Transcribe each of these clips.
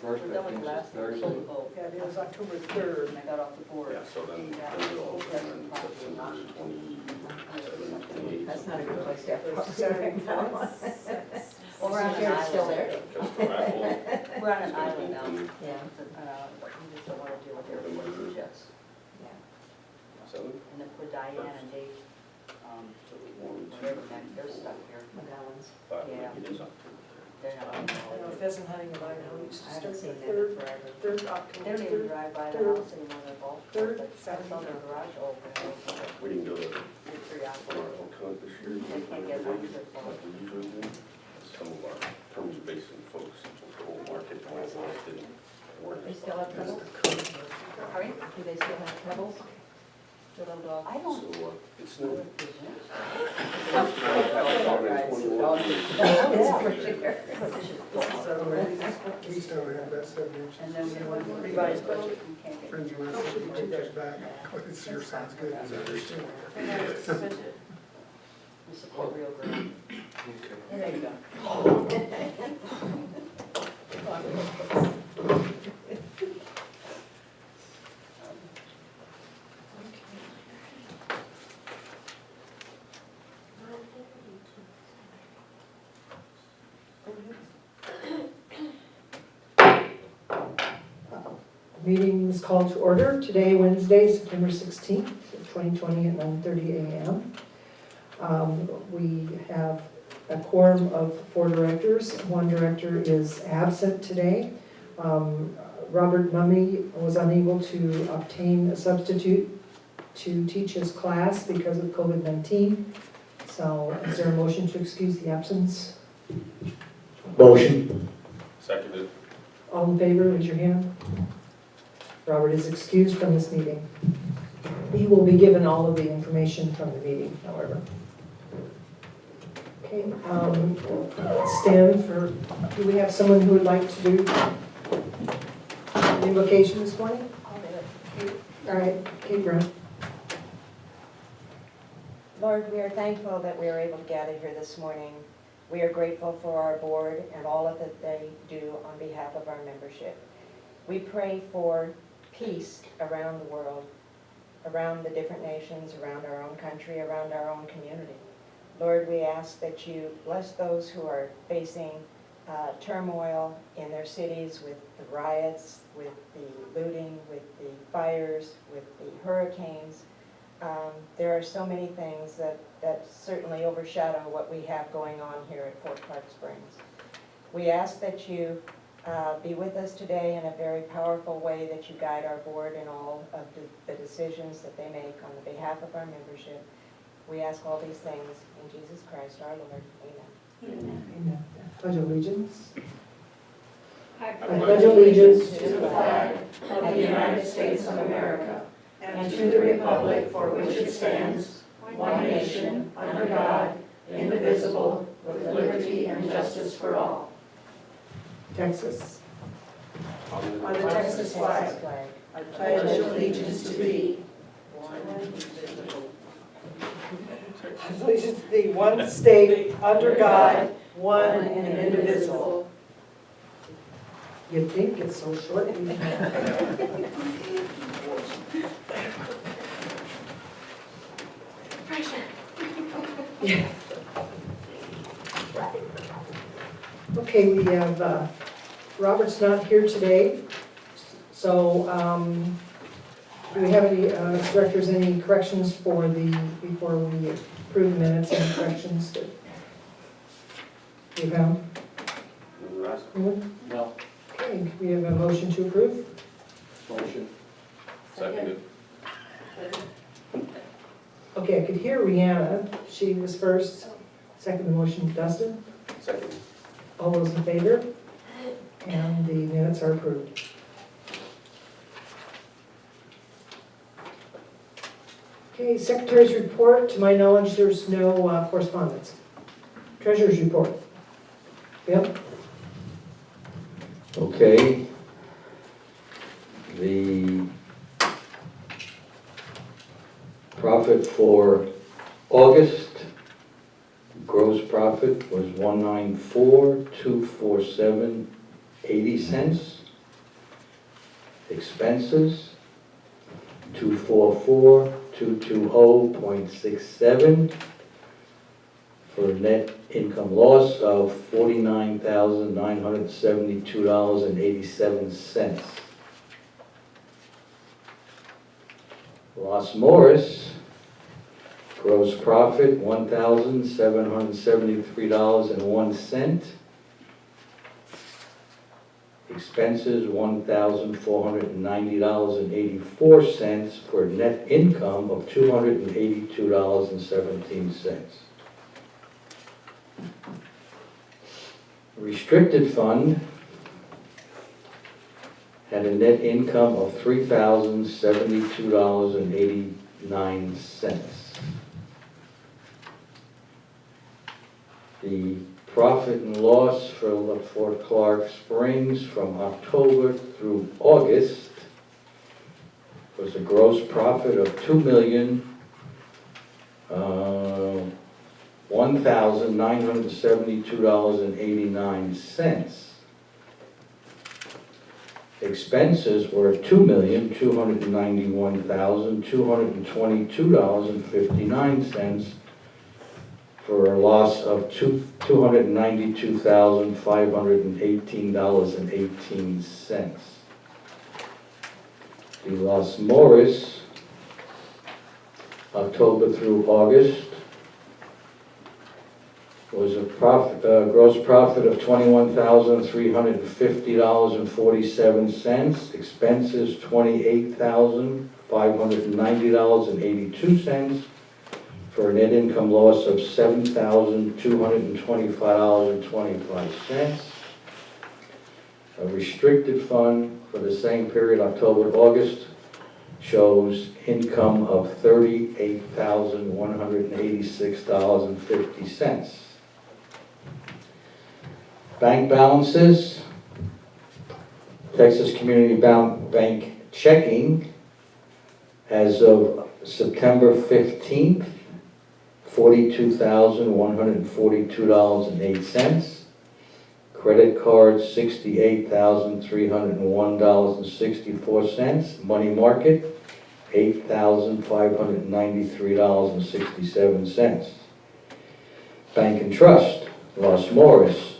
first, We're I done with think the it's last Thursday. vote. Yeah, it was October 3rd. And I got off the board. Yeah, so then it'll open in September 27, 28. That's not a good place to have property Saturday right now. Well, we're on an It's still island. there. Because the raffle We're on is an gonna island now. open But we just don't want to deal with everybody's jets. Yeah. 7. And then put Diane and Dave, So 1, 2, whatever, they're stuck here. McGowan's. 5. Yeah. It is October. They're not on I know the pheasant hunting in Idaho used I to haven't start seen the that in 3rd, forever. 3rd They October, don't even 3rd. drive by the third, house anymore, they're both. third, That's Saturday. on their garage open. We didn't go to They're pretty out our there. elk hunt this year. They can't get home to their phone. Like we usually do. Some of our terms basin folks, the whole market, all of us didn't work. They still have trouble? Hurry? Do they still have troubles? The little dog? I don't. So, it's no. We used to only have that 7 inches. And then we went to Revised budget. You can't get. Friends of mine said, "You take those back." It's your sounds good. It's understood. We support real girl. Okay. There you go. Meeting is called to order today, Wednesday, September 16th, 2020 at 9:30 a.m. We have a quorum of 4 directors. 1 director is absent today. Robert Mummy was unable to obtain a substitute to teach his class because of COVID-19. So is there a motion to excuse the absence? Motion. Seconded. All in favor, raise your hand. Robert is excused from this meeting. He will be given all of the information from the meeting, however. Okay, stand for, do we have someone who would like to do the invocation this morning? I'll do it. All right, Kate Brown. Lord, we are thankful that we are able to gather here this morning. We are grateful for our board and all of that they do on behalf of our membership. We pray for peace around the world, around the different nations, around our own country, around our own community. Lord, we ask that you bless those who are facing turmoil in their cities with the riots, with the looting, with the fires, with the hurricanes. There are so many things that certainly overshadow what we have going on here at Fort Clark Springs. We ask that you be with us today in a very powerful way, that you guide our board in all of the decisions that they make on the behalf of our membership. We ask all these things in Jesus Christ our Lord. Amen. Amen. Pledge allegiance. I I pledge allegiance to the flag of the United States of America and to the republic for which it stands, one nation, under God, indivisible, with liberty and justice for all. Texas. On the Texas flag, I pledge allegiance to thee. Allegiance to thee, one state, under God, one and indivisible. You'd think it's so short. Okay, we have, Robert's not here today, so do we have any, directors, any corrections for before we approve the minutes, any corrections that you found? Anyone? No. Okay, we have a motion to approve. Motion. Seconded. Okay, I could hear Rihanna, she was first. Second the motion, Dustin. Second. All those in favor? And the minutes are approved. Okay, Secretary's report. To my knowledge, there's no correspondence. Treasurer's report. Bill? Okay. The profit for August, gross profit was $194,247.80. Expenses, 244,220.67 for a net income loss of $49,972.87. Los Morris, gross profit, $1,773.01. Expenses, $1,490.84 for a net income of $282.17. Restricted fund had a net income of $3,072.89. The profit and loss for Fort Clark Springs from October through August was a gross profit of $2,1,972.89. Expenses were $2,291,222.59 for a loss of $292,518.18. The Los Morris, October through August, was a gross profit of $21,350.47. Expenses $28,590.82. For a net income loss of $7,225.25. A restricted fund for the same period, October to August, shows income of $38,186.50. Bank balances, Texas Community Bank checking as of September 15th, $42,142.08. Credit cards, $68,301.64. Money market, $8,593.67. Bank and trust, Los Morris,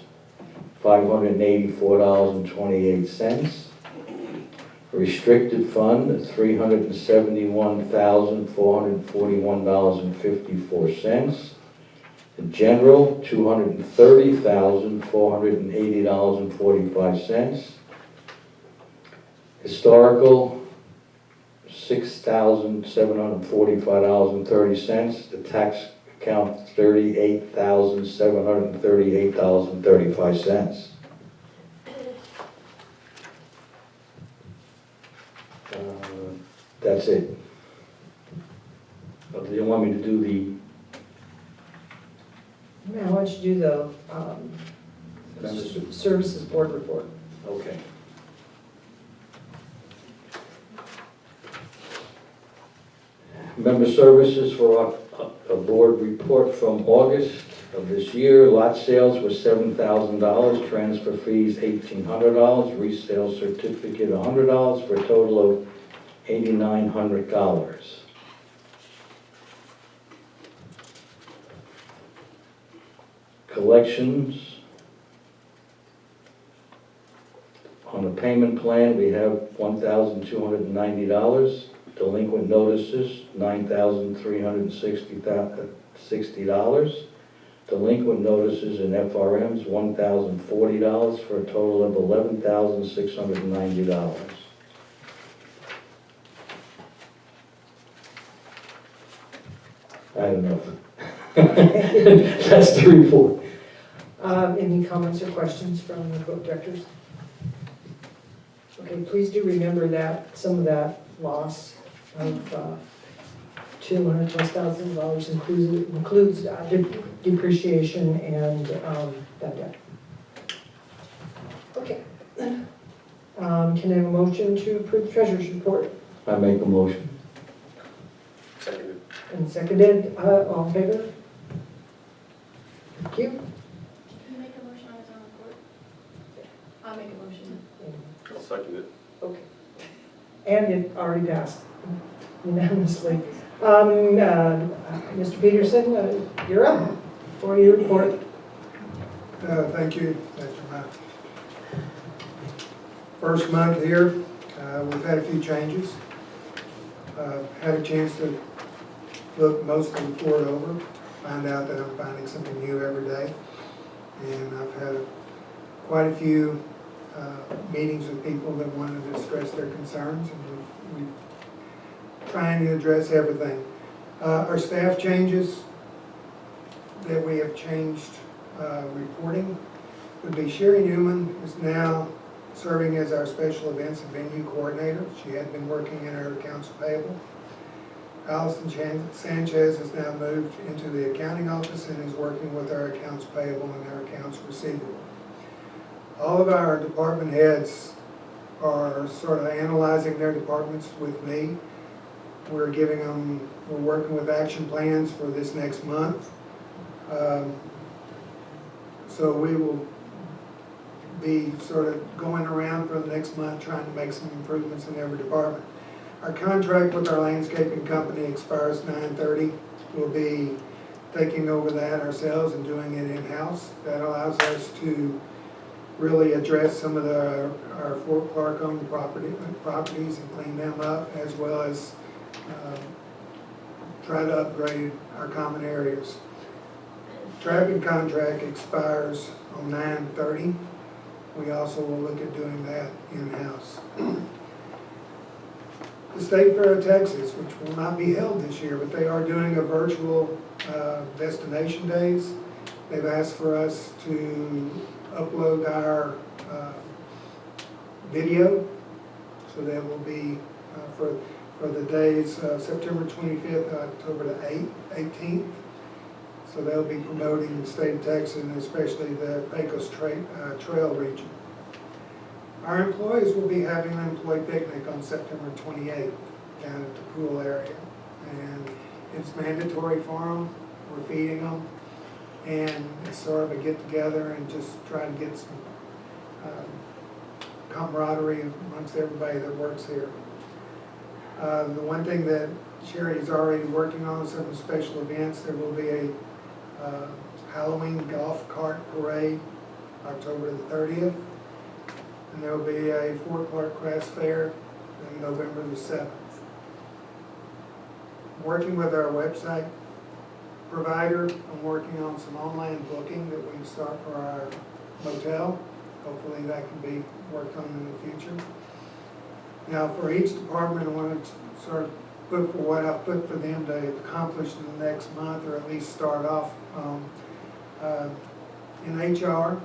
$584.28. Restricted fund, $371,441.54. General, $230,480.45. Historical, $6,745.30. The tax account, $38,738.35. That's it. Do you want me to do the Now, why don't you do the members? Services Board report? Okay. Member services for a board report from August of this year. Lot sales were $7,000, transfer fees $1,800, resale certificate $100, for a total of $8,900. Collections. On the payment plan, we have $1,290. Delinquent notices, $9,360. Delinquent notices in FRMs, $1,040, for a total of $11,690. I don't know. That's the report. Any comments or questions from the board directors? Okay, please do remember that some of that loss of $200,000+ includes depreciation and bad debt. Okay. Can I have a motion to approve the treasurer's report? I make a motion. Seconded. And seconded, all in favor? Thank you. Can you make a motion on his own report? I'll make a motion. I'll second it. Okay. And it already passed unanimously. Mr. Peterson, you're up for your report. Thank you, Mr. Matt. First month here, we've had a few changes. Had a chance to look most of the Ford over, find out that I'm finding something new every day. And I've had quite a few meetings with people that wanted to express their concerns, and we've trying to address everything. Our staff changes that we have changed reporting would be Sherry Newman is now serving as our special events and venue coordinator. She had been working in our accounts payable. Allison Sanchez has now moved into the accounting office and is working with our accounts payable and our accounts receivable. All of our department heads are sort of analyzing their departments with me. We're working with action plans for this next month. So we will be sort of going around for the next month trying to make some improvements in every department. Our contract with our landscaping company expires 9/30. We'll be taking over that ourselves and doing it in-house. That allows us to really address some of our Fort Clark owned properties and clean them up, as well as try to upgrade our common areas. Traffic contract expires on 9/30. We also will look at doing that in-house. The State Fair of Texas, which will not be held this year, but they are doing a virtual destination days. They've asked for us to upload our video, so that will be for the days September 25th, October the 18th. So they'll be promoting the state of Texas and especially the Pecos Trail region. Our employees will be having an employee picnic on September 28th down at the pool area. And it's mandatory for them, we're feeding them, and it's sort of a get-together and just try to get some camaraderie amongst everybody that works here. The one thing that Sherry is already working on, some special events, there will be a Halloween golf cart parade, October the 30th. And there will be a Fort Clark Crafts Fair on November the 7th. Working with our website provider, I'm working on some online booking that we can start for our motel. Hopefully that can be worked on in the future. Now for each department, I want to sort of put for what I've put for them to accomplish in the next month, or at least start off. In HR,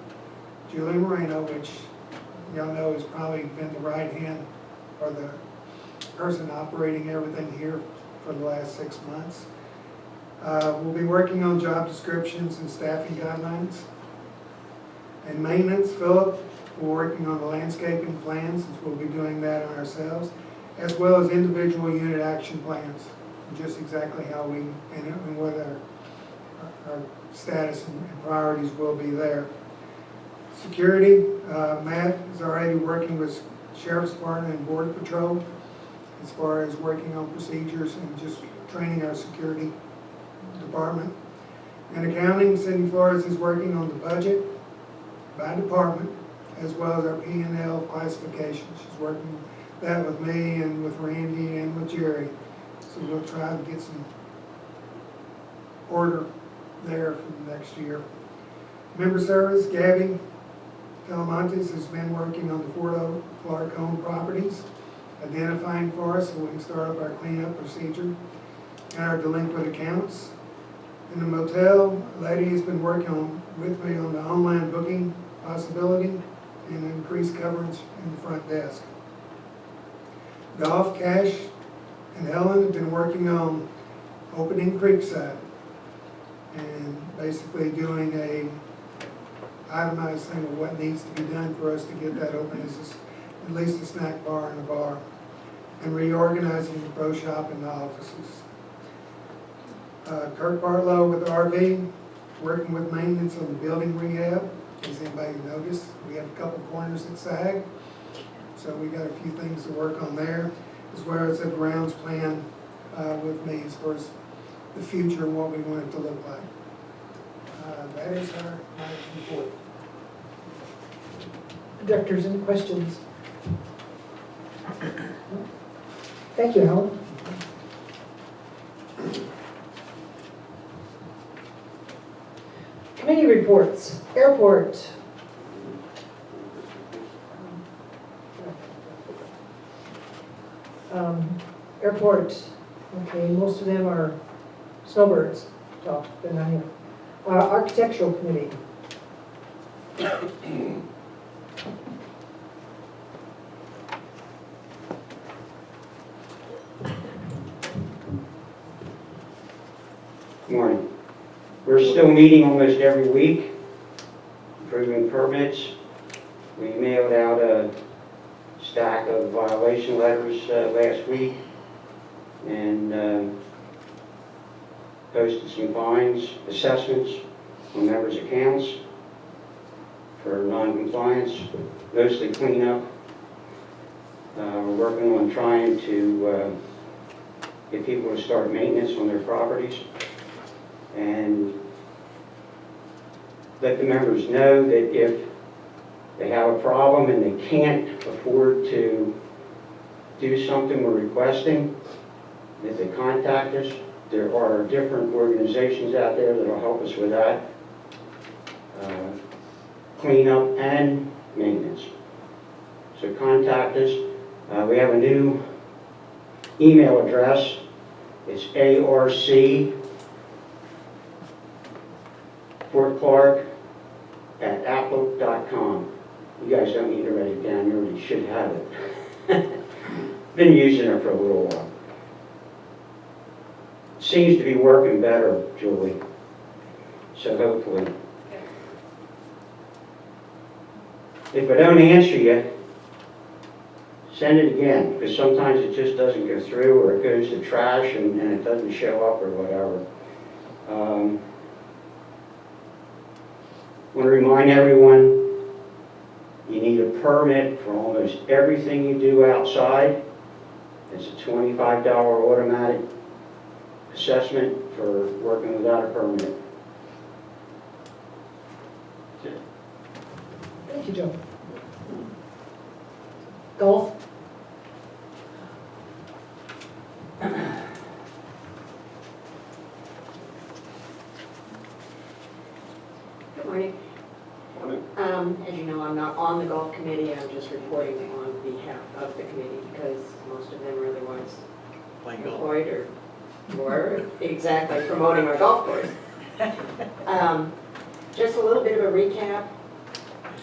Julie Moreno, which y'all know has probably been the right hand or the person operating everything here for the last 6 months. We'll be working on job descriptions and staffing guidelines. And maintenance, Philip, we're working on the landscaping plans, since we'll be doing that on ourselves, as well as individual unit action plans, just exactly how we, and what our status and priorities will be there. Security, Matt is already working with Sheriff's Department and Border Patrol as far as working on procedures and just training our security department. And accounting, Cindy Flores is working on the budget by department, as well as our P&L classification. She's working that with me and with Randy and with Jerry. So we'll try to get some order there for the next year. Member service, Gabby Telemontes has been working on the Fort Clark owned properties, identifying for us so we can start up our cleanup procedure and our delinquent accounts. In the motel, a lady has been working with me on the online booking possibility and increased coverage in the front desk. Golf, Cash, and Helen have been working on opening Creekside and basically doing a itemized thing of what needs to be done for us to get that open, as at least a snack bar and a bar, and reorganizing the pro shop and the offices. Kirk Barlow with the RV, working with maintenance on the building rehab. Has anybody noticed? We have a couple corners that sag, so we got a few things to work on there. as well as a grounds plan with me as far as the future, what we want it to look like. That is my report. Directors, any questions? Thank you, Helen. Committee reports. Airport. Airport, okay, most of them are snowbirds, so they're not here. Architectural committee. Morning. We're still meeting almost every week, approving permits. We mailed out a stack of violation letters last week and posted some fines, assessments on members' accounts for non-compliance, mostly cleanup. We're working on trying to get people to start maintenance on their properties and let the members know that if they have a problem and they can't afford to do something we're requesting, that they contact us. There are different organizations out there that will help us with that. Cleanup and maintenance. So contact us. We have a new email address. It's arc.clark@outlook.com. You guys don't need to write it down. You already should have it. Been using it for a little while. Seems to be working better, Julie. So hopefully. If I don't answer you, send it again, because sometimes it just doesn't go through, or it goes to trash and it doesn't show up or whatever. I want to remind everyone, you need a permit for almost everything you do outside. It's a $25 automatic assessment for working without a permit. Thank you, Joe. Golf? Good morning. As you know, I'm not on the golf committee, I'm just reporting on behalf of the committee because most of them really weren't employed or exactly promoting our golf course. Just a little bit of a recap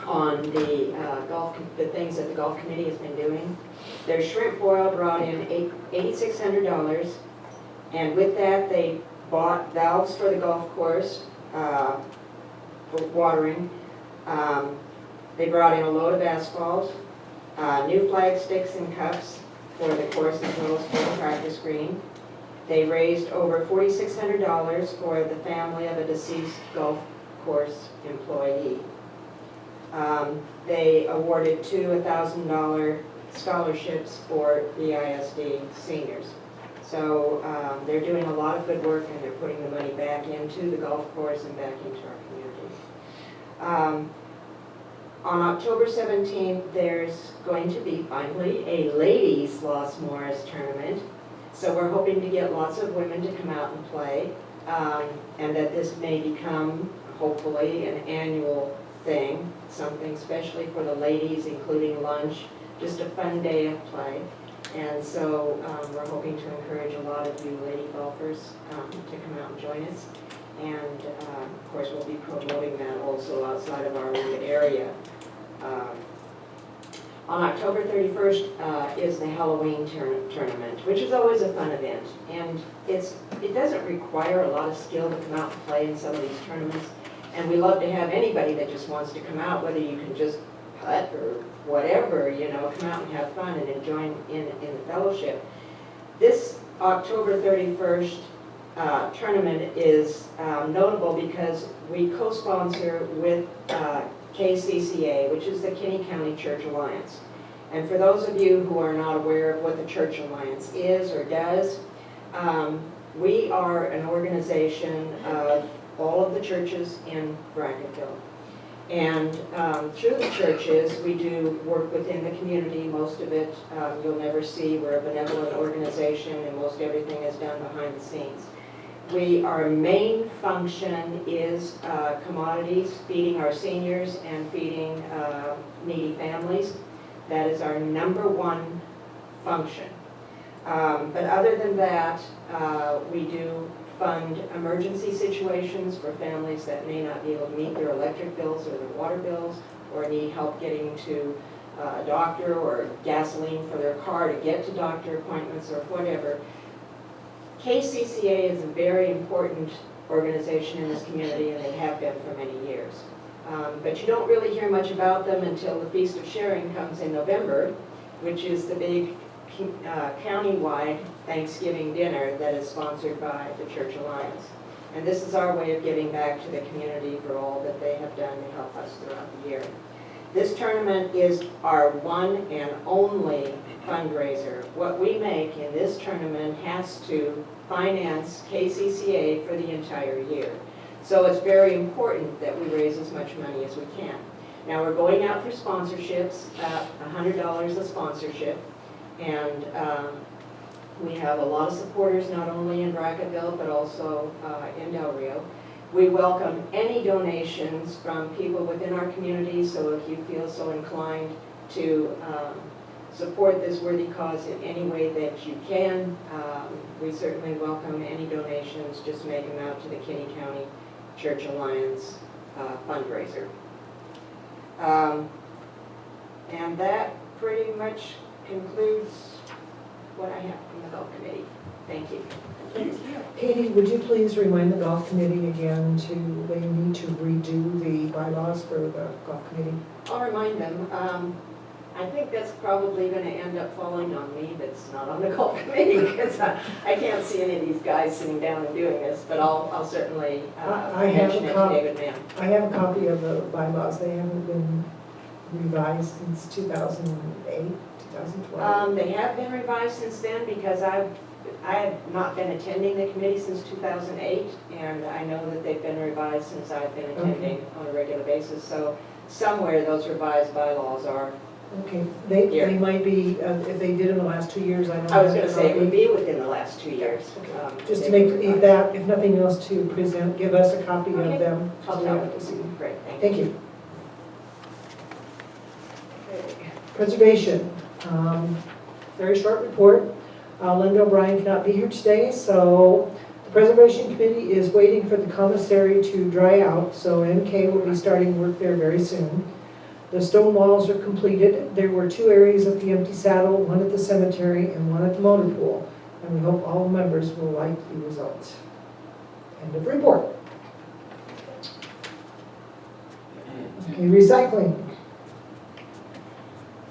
on the the things that the golf committee has been doing. Their shrimp boil brought in $8,600, and with that they bought valves for the golf course for watering. They brought in a load of asphalt, new flag sticks and cups for the course as well as for the practice green. They raised over $4,600 for the family of a deceased golf course employee. They awarded two $1,000 scholarships for the ISD seniors. So they're doing a lot of good work, and they're putting the money back into the golf course and back into our community. On October 17th, there's going to be finally a ladies' Los Morris tournament. So we're hoping to get lots of women to come out and play, and that this may become, hopefully, an annual thing, something especially for the ladies, including lunch, just a fun day of play. And so we're hoping to encourage a lot of you lady golfers to come out and join us. And of course, we'll be promoting that also outside of our own area. On October 31st is the Halloween tournament, which is always a fun event. And it doesn't require a lot of skill to come out and play in some of these tournaments. And we love to have anybody that just wants to come out, whether you can just putt or whatever, you know, come out and have fun and enjoy in the fellowship. This October 31st tournament is notable because we co-sponsor with KCCA, which is the Kinney County Church Alliance. And for those of you who are not aware of what the Church Alliance is or does, we are an organization of all of the churches in Brackettville. And through the churches, we do work within the community. Most of it you'll never see. We're a benevolent organization, and most everything is done behind the scenes. Our main function is commodities, feeding our seniors and feeding needy families. That is our number one function. But other than that, we do fund emergency situations for families that may not be able to meet their electric bills or their water bills, or need help getting to a doctor, or gasoline for their car to get to doctor appointments or whatever. KCCA is a very important organization in this community, and they have been for many years. But you don't really hear much about them until the Feast of Sharing comes in November, which is the big county-wide Thanksgiving dinner that is sponsored by the Church Alliance. And this is our way of giving back to the community for all that they have done to help us throughout the year. This tournament is our one and only fundraiser. What we make in this tournament has to finance KCCA for the entire year. So it's very important that we raise as much money as we can. Now we're going out for sponsorships, $100 a sponsorship, and we have a lot of supporters not only in Brackettville but also in Del Rio. We welcome any donations from people within our community, so if you feel so inclined to support this worthy cause in any way that you can, we certainly welcome any donations. Just make them out to the Kinney County Church Alliance fundraiser. And that pretty much concludes what I have from the golf committee. Thank you. Katie, would you please remind the golf committee again they need to redo the bylaws for the golf committee? I'll remind them. I think that's probably going to end up falling on me that's not on the golf committee, because I can't see any of these guys sitting down and doing this, but I'll certainly mention it to David Mann. I have a copy of the bylaws. They haven't been revised since 2008, 2012. They have been revised since then, because I have not been attending the committee since 2008, and I know that they've been revised since I've been attending on a regular basis. So somewhere those revised bylaws are. Okay, they might be, if they did in the last 2 years, I don't know. I was going to say it would be within the last 2 years. Just to make that, if nothing else, to present, give us a copy of them. I'll so we tell have to see. them. Great, Thank you. Preservation, very short report. Linda O'Brien cannot be here today, so the Preservation Committee is waiting for the commissary to dry out, so MK will be starting work there very soon. The stone walls are completed. There were 2 areas of the empty saddle, one at the cemetery and one at the motor pool, and we hope all members will like the results. End of report. Okay, recycling.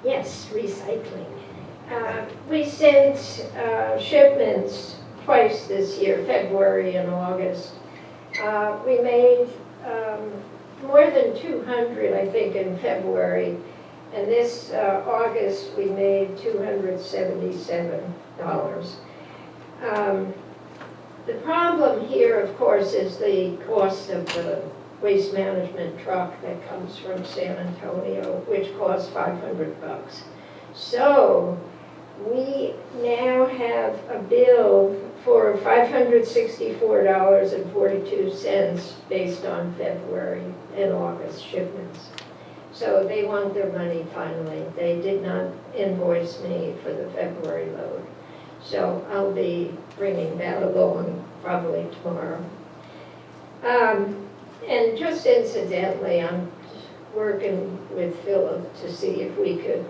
Yes, recycling. We sent shipments twice this year, February and August. We made more than 200, I think, in February, and this August we made $277. The problem here, of course, is the cost of the waste management truck that comes from San Antonio, which costs $500. So we now have a bill for $564.42 based on February and August shipments. So they want their money finally. They did not invoice me for the February load. So I'll be bringing that along probably tomorrow. And just incidentally, I'm working with Philip to see if we could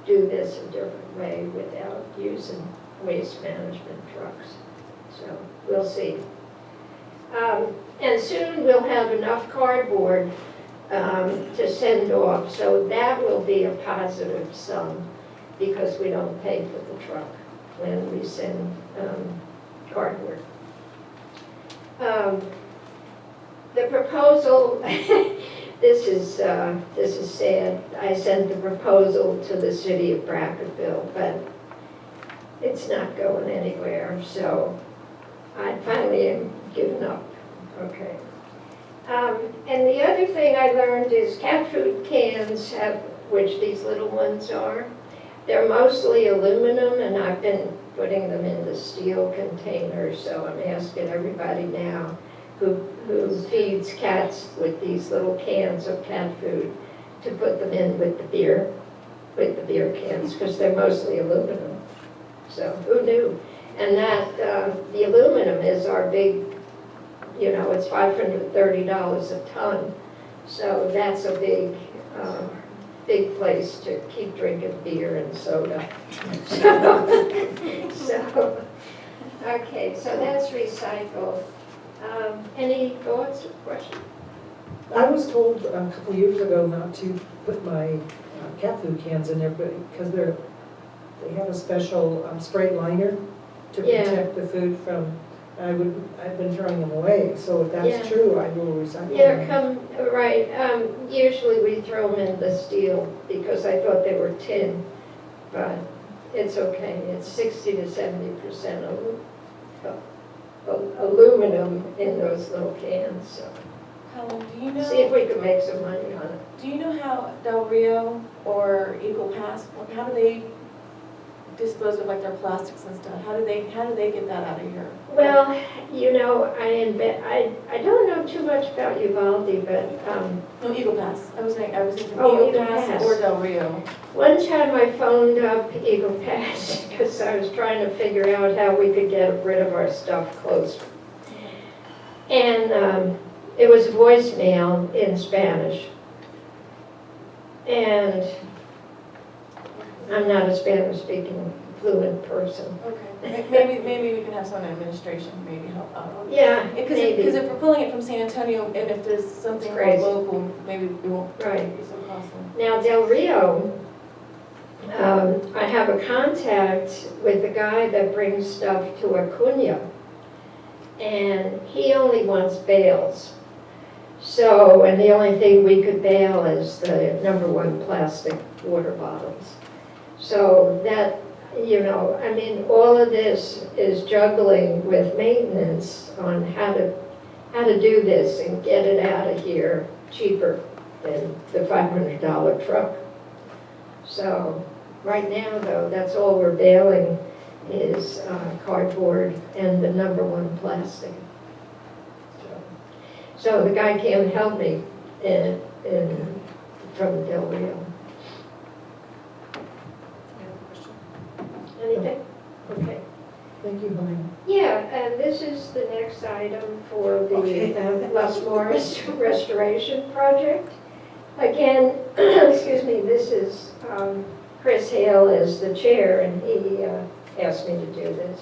do this a different way without using waste management trucks. So we'll see. And soon we'll have enough cardboard to send off, so that will be a positive sum because we don't pay for the truck when we send cardboard. The proposal this is sad. I sent the proposal to the city of Brackettville, but it's not going anywhere, so I finally am giving up. Okay. And the other thing I learned is cat food cans have, which these little ones are, they're mostly aluminum, and I've been putting them in the steel containers, so I'm asking everybody now who feeds cats with these little cans of cat food to put them in with the beer cans, because they're mostly aluminum. So who knew? And that, the aluminum is our big, you know, it's $530 a ton. So that's a big, big place to keep drinking beer and soda. So, okay, so that's recycled. Any thoughts or questions? I was told a couple years ago not to put my cat food cans in there, because they have a special spray liner to Yeah. protect the food from, I've been throwing them away, so if that's Yeah. true, I will recycle Yeah, them. right, usually we throw them in the steel because I thought they were tin, but it's okay, it's 60 to 70% aluminum in those little cans, so. Helen, do you See if know, we can make some money on it. do you know how Del Rio or Eagle Pass, how do they dispose of like their plastics and stuff? How do they get that out of here? Well, you know, I don't know too much about Uvalde, but, No, Eagle Pass. I was thinking Oh, Eagle Eagle Pass Pass. or Del Rio. one time I phoned up Eagle Pass because I was trying to figure out how we could get rid of our stuff close. And it was a voicemail in Spanish. And I'm not a Spanish-speaking fluent person. Okay. Maybe we can have someone in administration maybe help out. Yeah, Because maybe. if we're pulling it from San Antonio, and if there's something It's more crazy. local, maybe we won't Right. be so costly. Now, Del Rio, I have a contact with a guy that brings stuff to Acuna, and he only wants bales. So, and the only thing we could bail is the #1 plastic water bottles. So that, you know, I mean, all of this is juggling with maintenance on how to do this and get it out of here cheaper than the $500 truck. So right now, though, that's all we're bailing is cardboard and the #1 plastic. So the guy can't help me from Del Rio. Anything? Okay. Thank you, Helene. Yeah, and this is the next item for Okay. the Las Morris Restoration Project. Again, excuse me, this is Chris Hale is the chair, and he asked me to do this.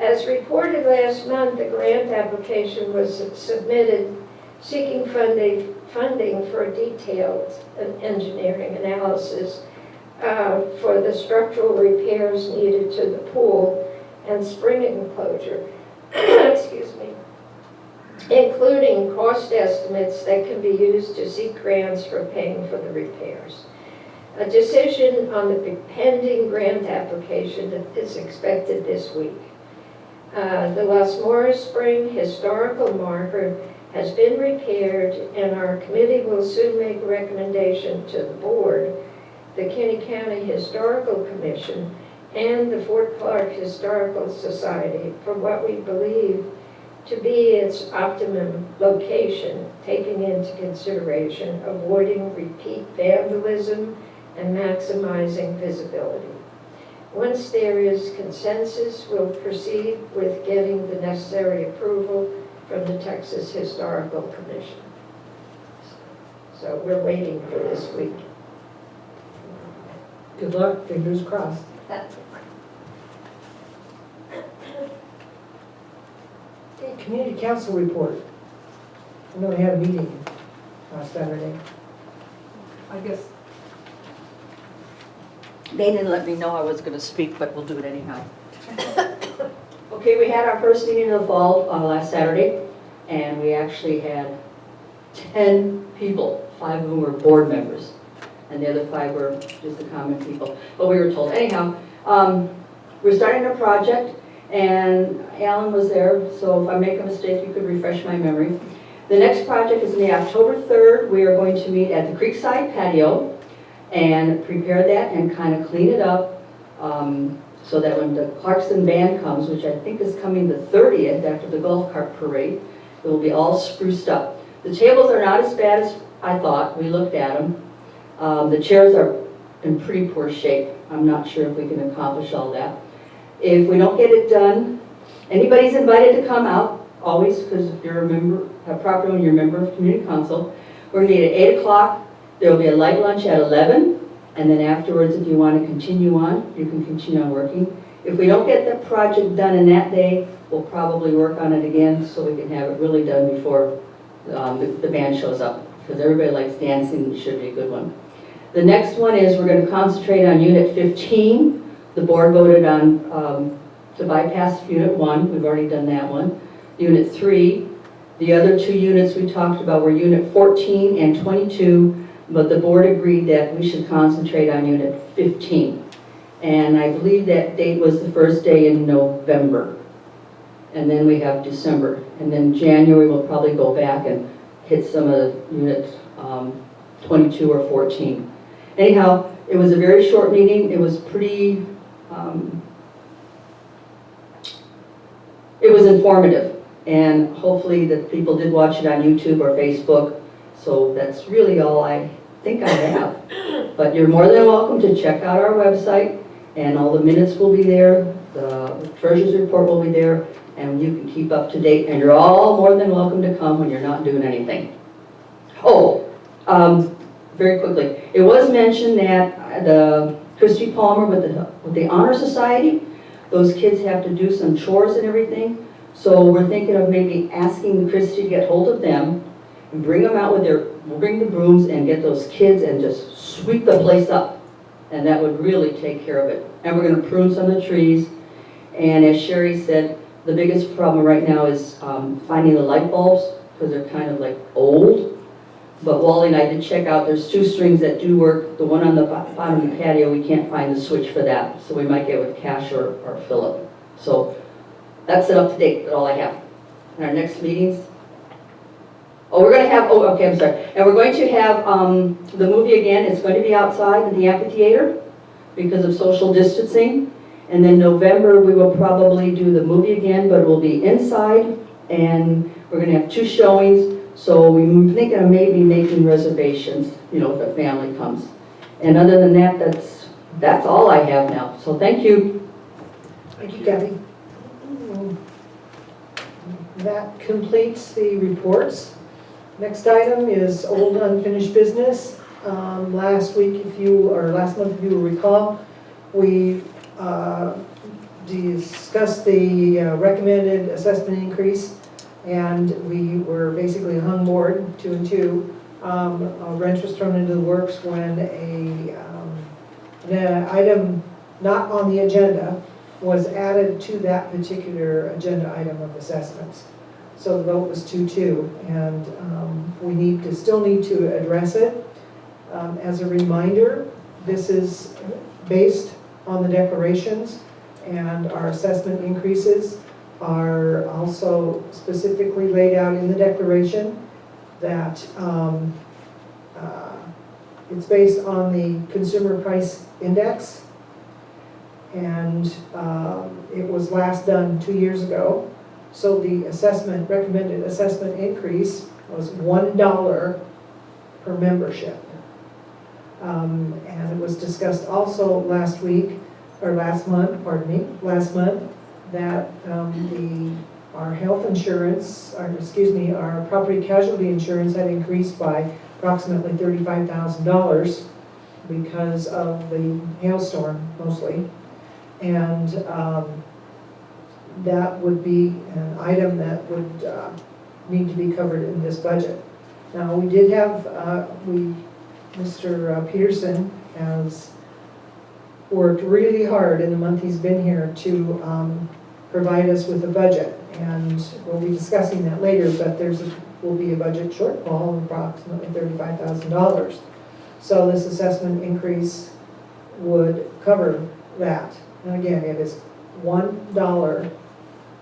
As reported last month, a grant application was submitted seeking funding for a detailed engineering analysis for the structural repairs needed to the pool and spring enclosure, excuse me, including cost estimates that can be used to seek grants for paying for the repairs. A decision on the pending grant application is expected this week. The Las Morris Spring historical marker has been repaired, and our committee will soon make a recommendation to the board, the Kinney County Historical Commission, and the Fort Clark Historical Society for what we believe to be its optimum location, taking into consideration avoiding repeat vandalism and maximizing visibility. Once there is consensus, we'll proceed with getting the necessary approval from the Texas Historical Commission. So we're waiting for this week. Good luck, fingers crossed. Okay, community council report. I know we had a meeting last Saturday. I guess, They didn't let me know I was going to speak, but we'll do it anyhow. Okay, we had our first meeting of the fall last Saturday, and we actually had 10 people 5 of them were board members, and the other 5 were just the common people. But we were told, anyhow, we're starting a project, and Alan was there, so if I make a mistake, you could refresh my memory. The next project is on the October 3rd. We are going to meet at the Creekside patio and prepare that and kind of clean it up so that when the Clarkson band comes, which I think is coming the 30th after the golf cart parade, it will be all spruced up. The tables are not as bad as I thought. We looked at them. The chairs are in pretty poor shape. I'm not sure if we can accomplish all that. If we don't get it done, anybody's invited to come out, always, because if you're a member, have property when you're a member of community council. We're going to meet at 8 o'clock. There will be a light lunch at 11, and then afterwards, if you want to continue on, you can continue on working. If we don't get the project done in that day, we'll probably work on it again so we can have it really done before the band shows up, because everybody likes dancing. It should be a good one. The next one is we're going to concentrate on Unit 15. The board voted on to bypass Unit 1. We've already done that one. Unit 3. The other 2 units we talked about were Unit 14 and 22, but the board agreed that we should concentrate on Unit 15. And I believe that date was the first day in November. And then we have December. And then January we'll probably go back and hit some of the Unit 22 or 14. Anyhow, it was a very short meeting. It was pretty, it was informative. And hopefully that people did watch it on YouTube or Facebook. So that's really all I think I have. But you're more than welcome to check out our website, and all the minutes will be there, the treasurer's report will be there, and you can keep up to date. And you're all more than welcome to come when you're not doing anything. Oh, very quickly, it was mentioned that the Christy Palmer with the Honor Society, those kids have to do some chores and everything. So we're thinking of maybe asking Christy to get hold of them and bring them out with we'll bring the brooms and get those kids and just sweep the place up. And that would really take care of it. And we're going to prune some of the trees. And as Sherry said, the biggest problem right now is finding the light bulbs, because they're kind of like old. But Wally and I did check out, there's 2 strings that do work. The one on the bottom of the patio, we can't find the switch for that. So we might get with Cash or Philip. So that's it up to date, that's all I have. In our next meetings. Oh, we're going to have, okay, I'm sorry. And we're going to have the movie again. It's going to be outside in the amphitheater because of social distancing. And then November, we will probably do the movie again, but it will be inside. And we're going to have 2 showings. So we're thinking of maybe making reservations, you know, if a family comes. And other than that, that's all I have now. So thank you. Thank you, Kathy. That completes the reports. Next item is old unfinished business. Last month, if you will recall, we discussed the recommended assessment increase, and we were basically hung board 2 and 2. A wrench was thrown into the works when an item not on the agenda was added to that particular agenda item of assessments. So the vote was 2-2, and we still need to address it. As a reminder, this is based on the declarations, and our assessment increases are also specifically laid out in the declaration. That it's based on the Consumer Price Index, and it was last done 2 years ago. So the recommended assessment increase was $1 per membership. And it was discussed also last month, that our health insurance, our property casualty insurance had increased by approximately $35,000 because of the hailstorm mostly. And that would be an item that would need to be covered in this budget. Now, we did have, Mr. Peterson has worked really hard in the month he's been here to provide us with a budget, and we'll be discussing that later, but there's will be a budget shortfall of approximately $35,000. So this assessment increase would cover that. And again, it is $1.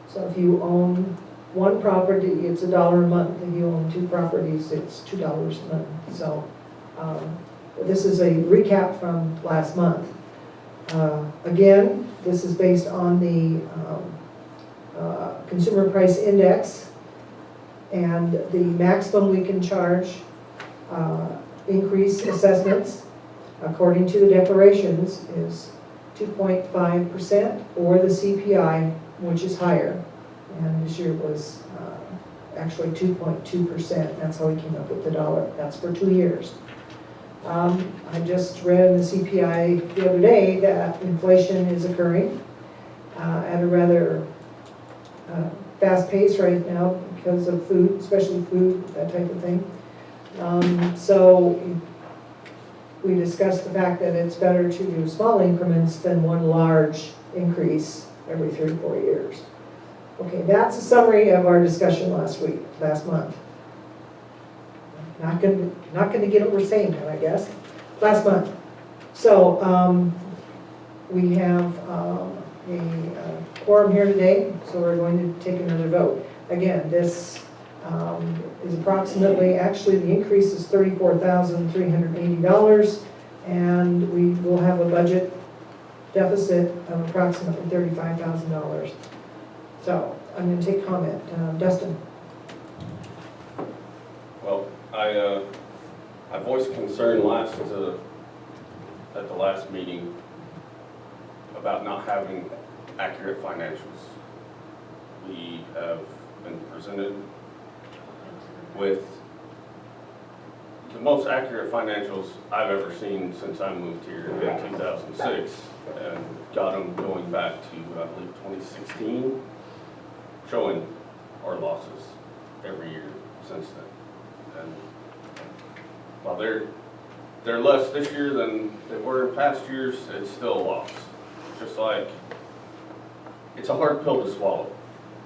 So if you own one property, it's $1 a month. If you own two properties, it's $2 a month. So this is a recap from last month. Again, this is based on the Consumer Price Index, and the maximum we can charge increase assessments, according to the declarations, is 2.5% or the CPI, which is higher. And this year was actually 2.2%. That's how we came up with the dollar. That's for 2 years. I just read in the CPI the other day that inflation is occurring at a rather fast pace right now because of food, especially food, that type of thing. So we discussed the fact that it's better to do small increments than one large increase every 3 or 4 years. Okay, that's a summary of our discussion last month. Not gonna get what we're saying now, I guess, last month. So, we have a quorum here today, so we're going to take another vote. Again, this is approximately, actually the increase is $34,380, and we will have a budget deficit of approximately $35,000. So, I'm gonna take comment. Dustin? Well, I voiced concern at the last meeting about not having accurate financials. We have been presented with the most accurate financials I've ever seen since I moved here in 2006, and got them going back to, I believe, 2016, showing our losses every year since then. And while they're less this year than they were in past years, it's still a loss. Just like, it's a hard pill to swallow.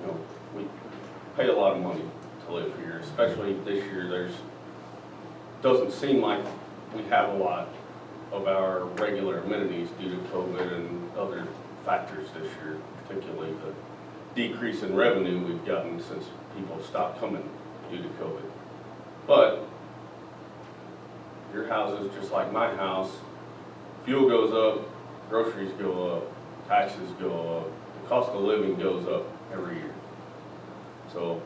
You know, we pay a lot of money to live here, especially this year. Doesn't seem like we have a lot of our regular amenities due to COVID and other factors this year, particularly the decrease in revenue we've gotten since people stopped coming due to COVID. But your house is just like my house. Fuel goes up, groceries go up, taxes go up, the cost of living goes up every year. So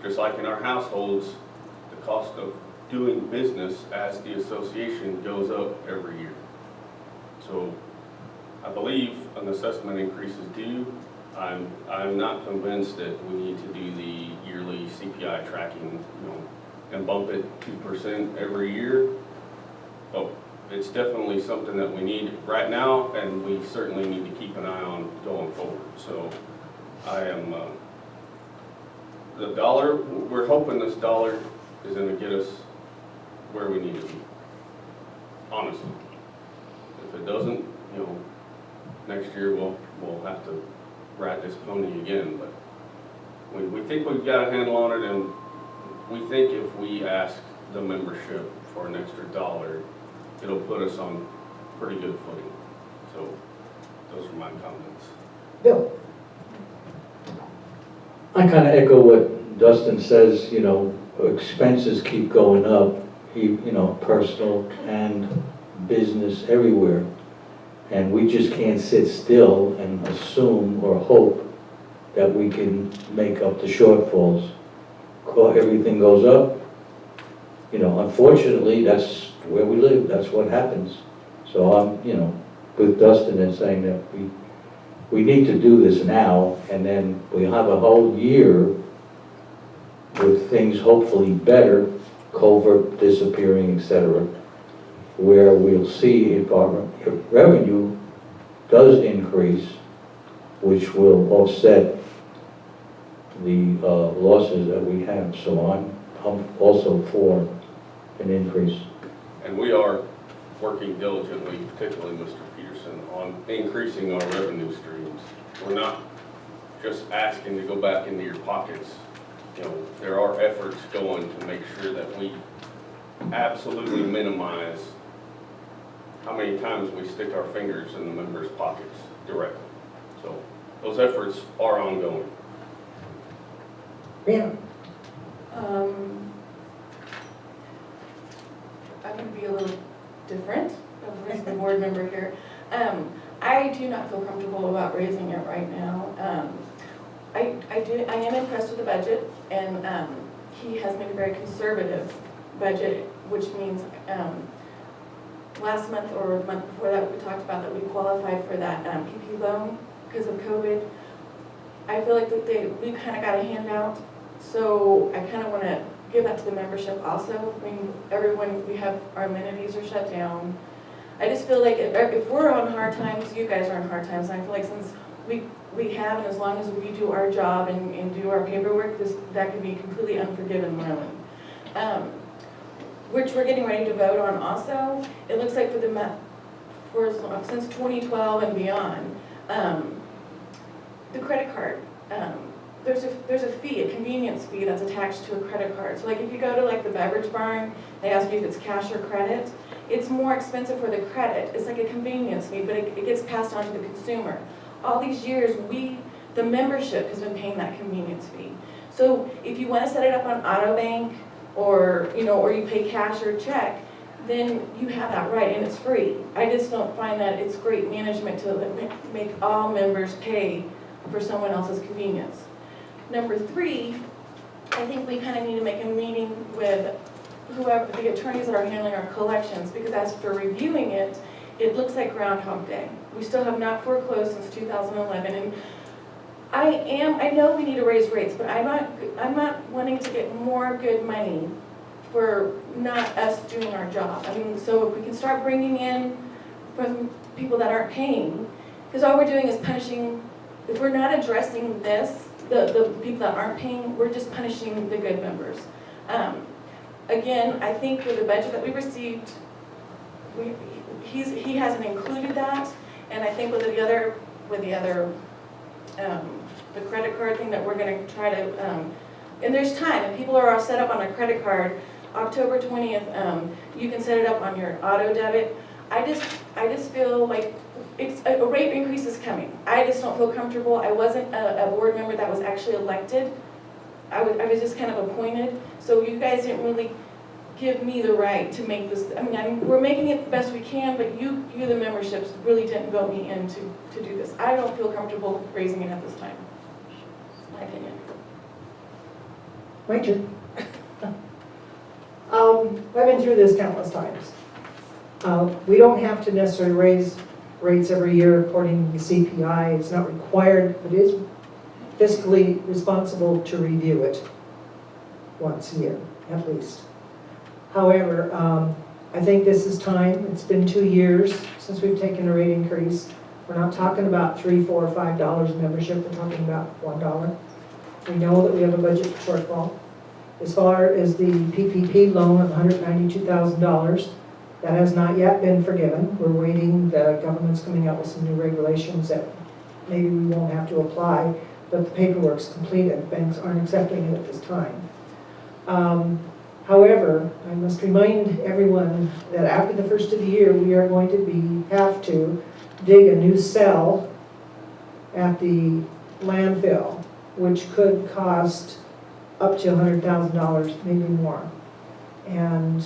just like in our households, the cost of doing business as the association goes up every year. So I believe an assessment increase is due. I'm not convinced that we need to do the yearly CPI tracking, and bump it 2% every year. But it's definitely something that we need right now, and we certainly need to keep an eye on going forward. So I am, the dollar, we're hoping this dollar is going to get us where we need to be, honestly. If it doesn't, next year we'll have to ride this pony again. But we think we've got a handle on it, and we think if we ask the membership for an extra $1, it'll put us on pretty good footing. So those are my comments. Bill? I kind of echo what Dustin says, expenses keep going up, personal and business everywhere. And we just can't sit still and assume or hope that we can make up the shortfalls. Everything goes up. Unfortunately, that's where we live. That's what happens. So I'm, with Dustin and saying that we need to do this now, and then we'll have a whole year with things hopefully better, covert disappearing, etc., where we'll see if our revenue does increase, which will offset the losses that we have. So I'm also for an increase. And we are working diligently, particularly Mr. Peterson, on increasing our revenue streams. We're not just asking to go back into your pockets you know, there are efforts going to make sure that we absolutely minimize how many times we stick our fingers in the members' pockets directly. So those efforts are ongoing. Yeah. I'm going to be a little different as the board member here. I do not feel comfortable about raising it right now. I am impressed with the budget, and he has made a very conservative budget, which means last month or the month before that, we talked about that we qualified for that PP loan because of COVID. I feel like that we kind of got a handout, so I kind of want to give that to the membership also. I mean, everyone, we have, our amenities are shut down. I just feel like if we're on hard times, you guys are on hard times. And I feel like since we have, and as long as we do our job and do our paperwork, that could be completely unforgiven loan. Which we're getting ready to vote on also. It looks like since 2012 and beyond, the credit card, there's a fee, a convenience fee that's attached to a credit card. So like if you go to like the beverage barn, they ask you if it's cash or credit. It's more expensive for the credit. It's like a convenience fee, but it gets passed on to the consumer. All these years, the membership has been paying that convenience fee. So if you want to set it up on AutoBank, or you pay cash or check, then you have that right, and it's free. I just don't find that it's great management to make all members pay for someone else's convenience. Number 3, I think we kind of need to make a meeting with whoever, the attorneys that are handling our collections, because as for reviewing it, it looks like Groundhog Day. We still have not foreclosed since 2011, and I know we need to raise rates, but I'm not wanting to get more good money for not us doing our job. I mean, so if we can start bringing in from people that aren't paying, because all we're doing is punishing. If we're not addressing this, the people that aren't paying, we're just punishing the good members. Again, I think with the budget that we received, he hasn't included that, and I think with the credit card thing that we're going to try to, and there's time. If people are all set up on a credit card, October 20th, you can set it up on your auto debit. I just feel like it's a rate increase is coming. I just don't feel comfortable. I wasn't a board member that was actually elected. I was just kind of appointed. So you guys didn't really give me the right to make this. I mean, we're making it the best we can, but you the memberships really didn't vote me in to do this. I don't feel comfortable raising it at this time. My opinion. My turn. I've been through this countless times. We don't have to necessarily raise rates every year according to the CPI. It's not required, but it is fiscally responsible to review it once a year, at least. However, I think this is time. It's been 2 years since we've taken a rate increase. We're not talking about $3, $4, or $5 membership. We're talking about $1. We know that we have a budget shortfall. As far as the PPP loan of $192,000, that has not yet been forgiven. We're waiting. The government's coming out with some new regulations that maybe we won't have to apply, but the paperwork's completed. Banks aren't accepting it at this time. However, I must remind everyone that after the first of the year, we are going to have to dig a new cell at the landfill, which could cost up to $100,000, maybe more. And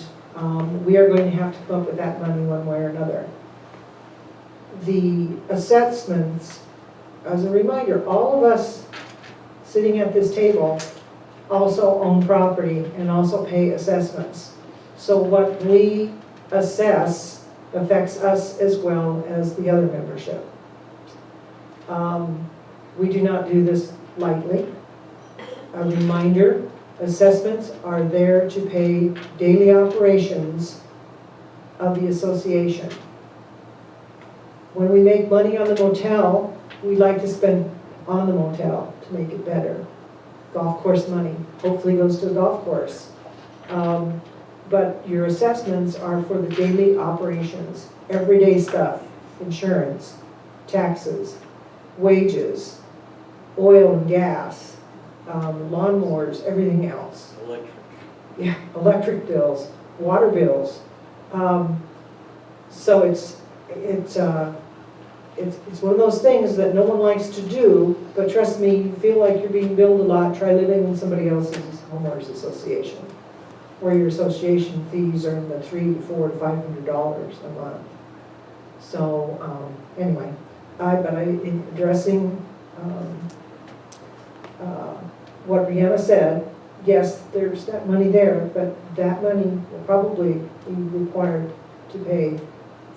we are going to have to come up with that money one way or another. The assessments, as a reminder, all of us sitting at this table also own property and also pay assessments. So what we assess affects us as well as the other membership. We do not do this lightly. A reminder, assessments are there to pay daily operations of the association. When we make money on the motel, we like to spend on the motel to make it better. Golf course money hopefully goes to the golf course. But your assessments are for the daily operations, everyday stuff, insurance, taxes, wages, oil and gas, lawnmowers, everything else. Electric. Yeah, electric bills, water bills. So it's one of those things that no one likes to do, but trust me, you feel like you're being billed a lot, try living in somebody else's homeowners association, where your association fees are in the $300 to $400 to $500 a month. So, anyway, in addressing what Brianna said, yes, there's that money there, but that money will probably be required to pay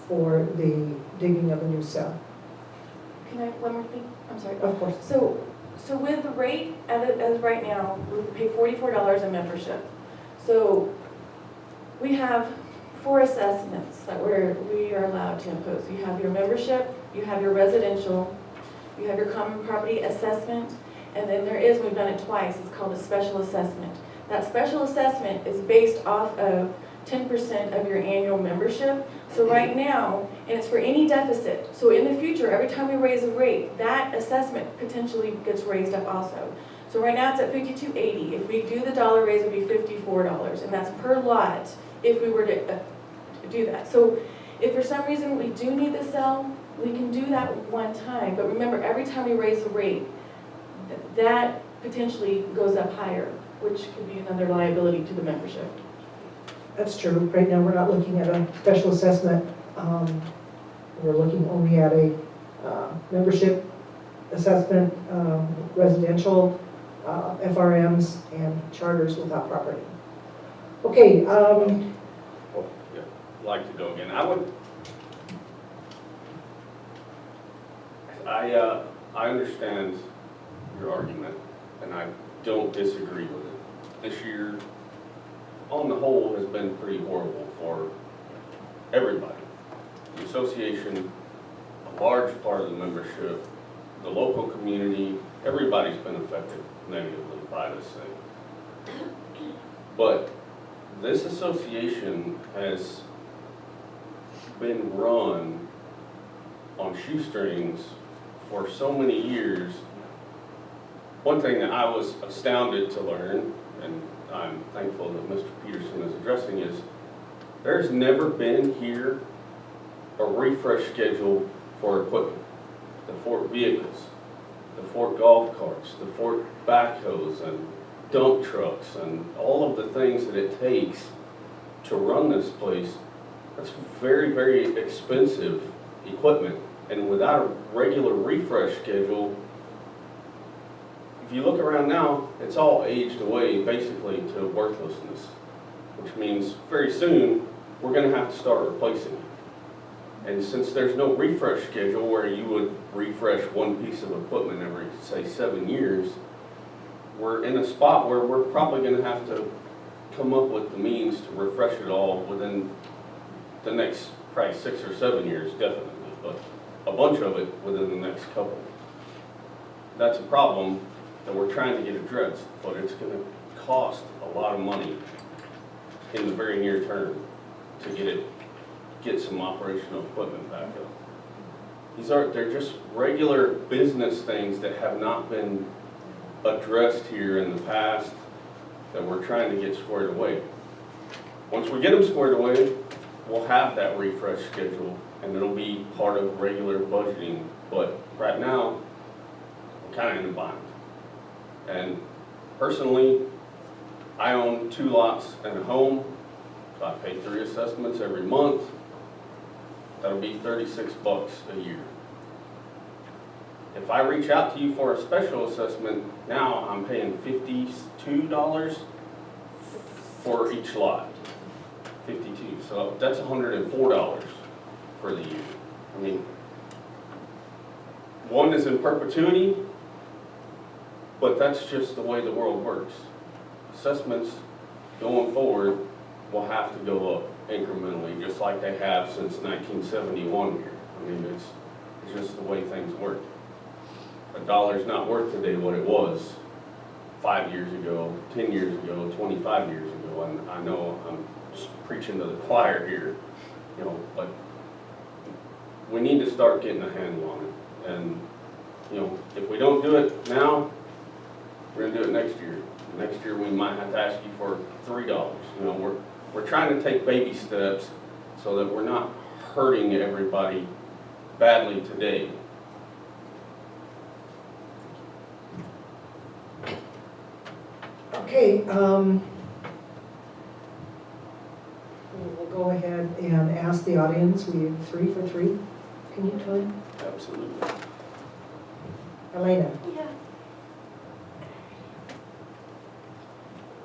for the digging of a new cell. Can I, one more thing? I'm sorry. Of course. So with the rate, as right now, we pay $44 in membership. So we have 4 assessments that we are allowed to impose. You have your membership, you have your residential, you have your common property assessment, and then we've done it twice, it's called a special assessment. That special assessment is based off of 10% of your annual membership. So right now, and it's for any deficit. So in the future, every time we raise a rate, that assessment potentially gets raised up also. So right now it's at $52.80. If we do the dollar raise, it would be $54, and that's per lot if we were to do that. So if for some reason we do need the cell, we can do that one time. But remember, every time we raise the rate, that potentially goes up higher, which could be another liability to the membership. That's true. Right now, we're not looking at a special assessment. We're looking only at a membership assessment, residential, FRMs, and charters without property. Okay. I'd like to go again. I understand your argument, and I don't disagree with it. This year, on the whole, has been pretty horrible for everybody. The association, a large part of the membership, the local community, everybody's been affected negatively by this thing. But this association has been run on shoestrings for so many years. One thing that I was astounded to learn, and I'm thankful that Mr. Peterson is addressing, is there's never been here a refresh schedule for equipment. The Ford vehicles, the Ford golf carts, the Ford backhoes and dump trucks and all of the things that it takes to run this place. That's very, very expensive equipment. And without a regular refresh schedule, if you look around now, it's all aged away basically to worthlessness, which means very soon we're going to have to start replacing it. And since there's no refresh schedule where you would refresh one piece of equipment every, say, 7 years, we're in a spot where we're probably going to have to come up with the means to refresh it all within the next probably 6 or 7 years, definitely, but a bunch of it within the next couple. That's a problem that we're trying to get addressed, but it's going to cost a lot of money in the very near term to get some operational equipment back up. They're just regular business things that have not been addressed here in the past that we're trying to get squared away. Once we get them squared away, we'll have that refresh schedule and it'll be part of regular budgeting. But right now, we're kind of in a bind. And personally, I own 2 lots and a home, so I pay 3 assessments every month. That'll be $36 a year. If I reach out to you for a special assessment, now I'm paying $52 for each lot. 52, so that's $104 for the year. I mean, one is in perpetuity, but that's just the way the world works. Assessments going forward will have to go up incrementally, just like they have since 1971 here. I mean, it's just the way things work. A dollar's not worth today what it was 5 years ago, 10 years ago, 25 years ago, and I know I'm just preaching to the choir here, you know, but we need to start getting a handle on it. And, you know, if we don't do it now, we're gonna do it next year. Next year, we might have to ask you for $3. You know, we're trying to take baby steps so that we're not hurting everybody badly today. Okay, we'll go ahead and ask the audience, we have 3 for 3. Can you tell him? Absolutely. Elena? Yeah.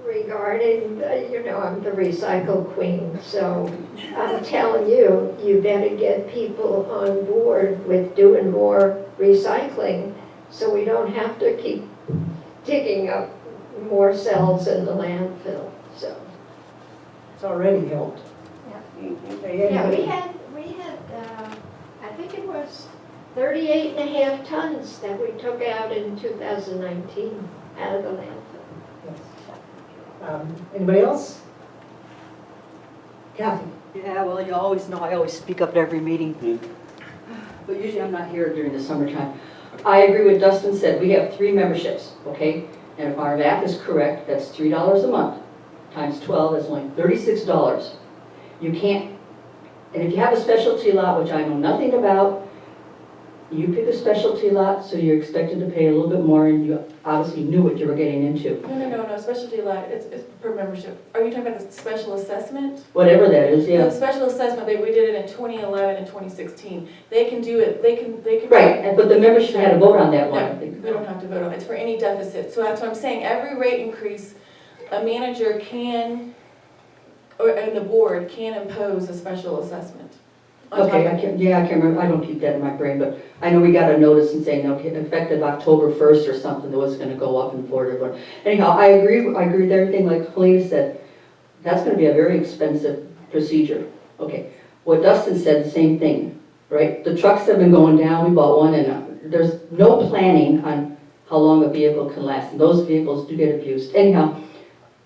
Regarding, I'm the recycle queen, so I'm telling you, you better get people on board with doing more recycling so we don't have to keep digging up more cells in the landfill, so. It's already helped. Mhm. Okay, Yeah, anybody- we had, I think it was 38 and a half tons that we took out in 2019 out of the landfill. Yes. Anybody else? Kathy? Yeah, well, you always know I always speak up at every meeting, but usually I'm not here during the summertime. I agree with Dustin said, we have 3 memberships, okay? And if our math is correct, that's $3 a month, times 12, that's only $36. You can't, and if you have a specialty lot, which I know nothing about, you pick a specialty lot, so you're expected to pay a little bit more, and you obviously knew what you were getting into. No, specialty lot, it's per membership. Are you talking about the special assessment? Whatever that is, The yeah. special assessment, we did it in 2011 and 2016. They can do it, they can. Right, but the membership had a vote on that one, I No, think. we don't have to vote on it. It's for any deficit. So that's what I'm saying. Every rate increase, a manager can, and the board can impose a special assessment. on top Okay, of I it. can't remember, I don't keep that in my brain, but I know we got a notice and saying, okay, effective October 1st or something, that was gonna go up in Florida, but anyhow, I agree with everything like Helena said. That's gonna be a very expensive procedure. Okay, what Dustin said, the same thing, right? The trucks have been going down, we bought one, and there's no planning on how long a vehicle can last, and those vehicles do get abused. Anyhow,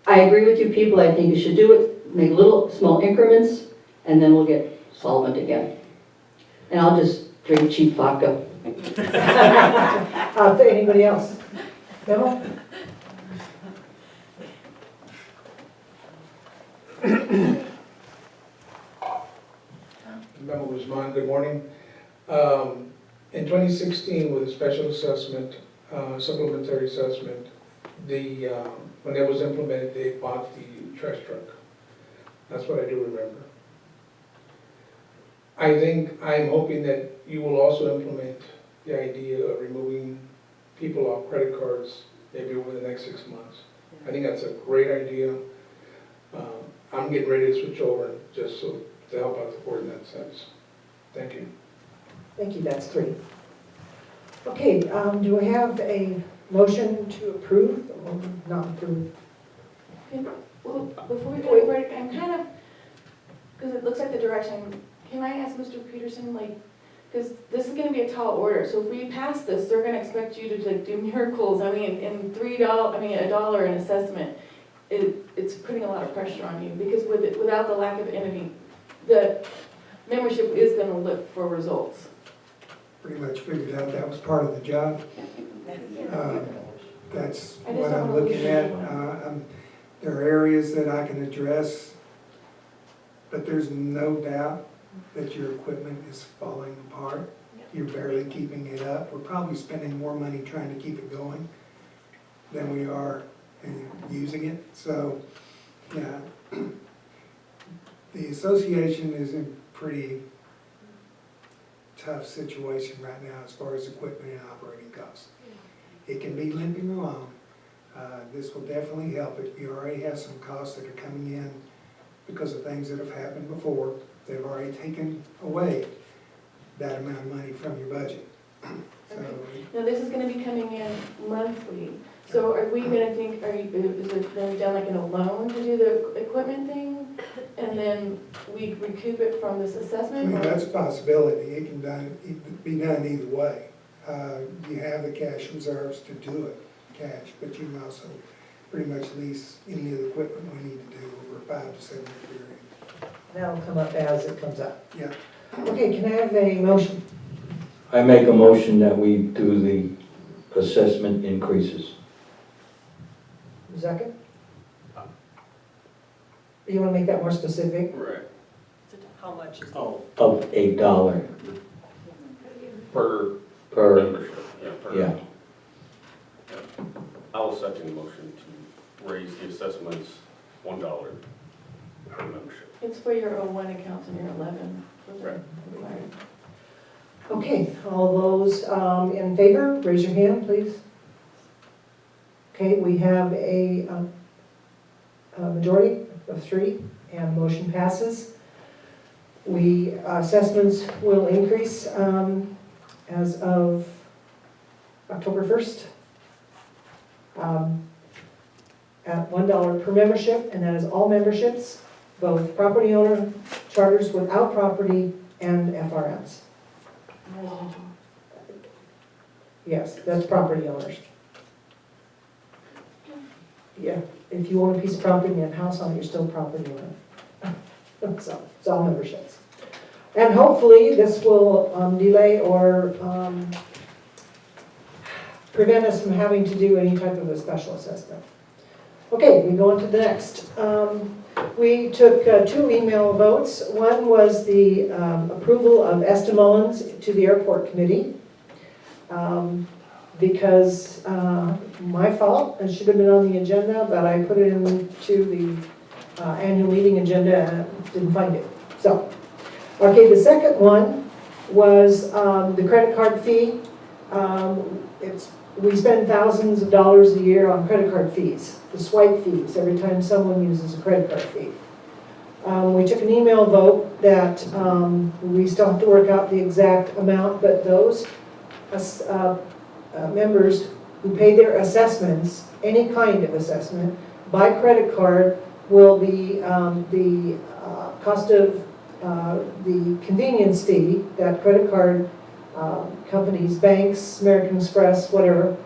I agree with you people, I think you should do it, make little, small increments, and then we'll get solvent again. And I'll just drink cheap vodka. Anybody else? Emma? Memo Guzman, good morning. In 2016, with a special assessment, supplementary assessment, when it was implemented, they bought the trash truck. That's what I do remember. I'm hoping that you will also implement the idea of removing people off credit cards maybe over the next 6 months. I think that's a great idea. I'm getting ready to switch over just so to help out the board in that sense. Thank you. Thank you, that's 3. Okay, do I have a motion to approve or not approve? Well, before we go to break, I'm kind of, because it looks like the direction, can I ask Mr. Peterson, because this is gonna be a tall order, so if we pass this, they're gonna expect you to do miracles. I mean, in $1 in assessment, it's putting a lot of pressure on you, because without the lack of entity, the membership is gonna look for results. Pretty much figured out that was part of the job. That's I just what don't I'm wanna looking lose at. anyone. There are areas that I can address, but there's no doubt that your equipment is falling apart. You're barely keeping it up. We're probably spending more money trying to keep it going than we are in using it. So, yeah, the association is in pretty tough situation right now as far as equipment and operating costs. It can be limping along. This will definitely help it. You already have some costs that are coming in because of things that have happened before. They've already taken away that amount of money from your budget. So, Now, this is gonna be coming in monthly, so are we gonna think, is it gonna be done like in a loan to do the equipment thing? And then we recoup it from this I assessment? mean, or- that's a possibility. It can be done either way. You have the cash reserves to do it, cash, but you can also pretty much lease any of the equipment we need to do over a 5 to 7 year period. That'll come up as it comes up. Yeah. Okay, can I have a motion? I make a motion that we do the assessment increases. Second? You want to make that more specific? Right. How much is? Of $8 Per per, membership, yeah, per. yeah. I will second the motion to raise the assessments $1 per membership. It's for your 01 accounts and your 11. Right. Okay, all those in favor, raise your hand, please. Okay, we have a majority of 3, and the motion passes. Assessments will increase as of October 1st at $1 per membership, and that is all memberships, both property owner, charters without property, and FRMs. Yes, that's property owners. Yeah, if you own a piece of property and you have a house on it, you're still a property owner. So, it's all memberships. And hopefully, this will delay or prevent us from having to do any type of a special assessment. Okay, we go on to the next. We took 2 email votes. One was the approval of Esther Mullins to the airport committee. Because my fault, it should have been on the agenda, but I put it into the annual meeting agenda and didn't find it. So, okay, the second one was the credit card fee. We spend thousands of dollars a year on credit card fees, the swipe fees, every time someone uses a credit card fee. We took an email vote that we still have to work out the exact amount, but those members who pay their assessments, any kind of assessment, by credit card will be the cost of the convenience fee that credit card companies, banks, American Express, whatever,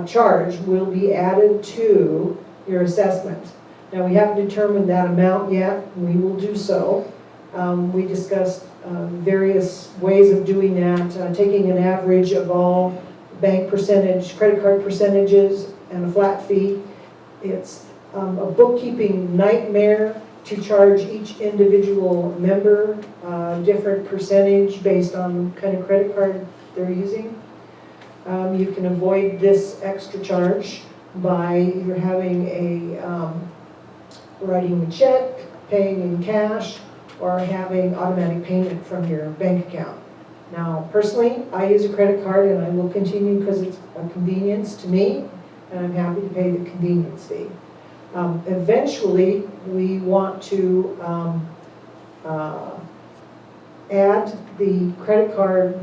charge will be added to your assessment. Now, we haven't determined that amount yet. We will do so. We discussed various ways of doing that, taking an average of all bank percentage, credit card percentages, and a flat fee. It's a bookkeeping nightmare to charge each individual member different percentage based on the kind of credit card they're using. You can avoid this extra charge by either having writing a check, paying in cash, or having automatic payment from your bank account. Now, personally, I use a credit card and I will continue because it's a convenience to me, and I'm happy to pay the convenience fee. Eventually, we want to add the credit card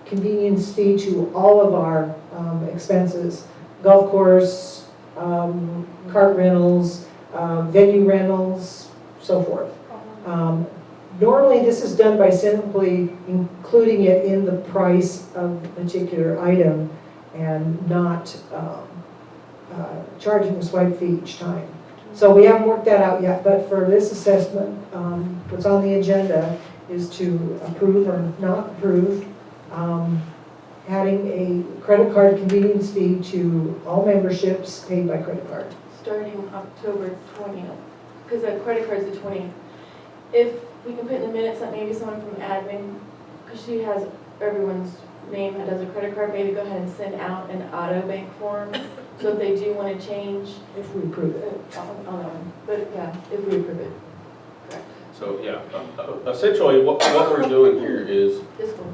convenience fee to all of our expenses, golf course, cart rentals, venue rentals, so forth. Normally, this is done by simply including it in the price of the particular item and not charging a swipe fee each time. So we haven't worked that out yet, but for this assessment, what's on the agenda is to approve or not approve adding a credit card convenience fee to all memberships paid by credit card. Starting October 20th, because the credit card's the 20th. If we can put in the minutes that maybe someone from admin, because she has everyone's name that does a credit card, maybe go ahead and send out an auto bank form. So if they do want to change. If we approve it. On that one, but yeah, if we approve it. Correct. So, yeah, essentially what we're doing here is Fiscal.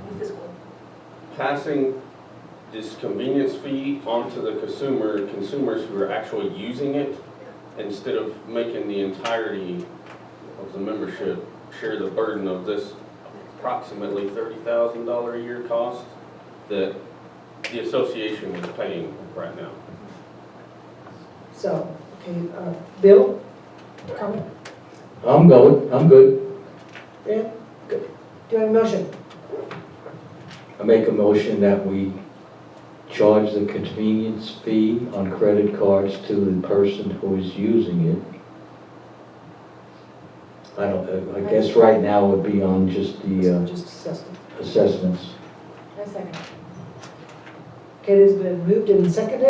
passing this convenience fee onto the consumers who are actually using it, instead of making the entirety of the membership share the burden of this approximately $30,000 a year cost that the association is paying right now. So, okay, Bill, comment? I'm good. Yeah, good. Do I have a motion? I make a motion that we charge the convenience fee on credit cards to the person who is using it. I guess right now would be on just the Just assessment. assessments. A second. Okay, it has been moved and seconded.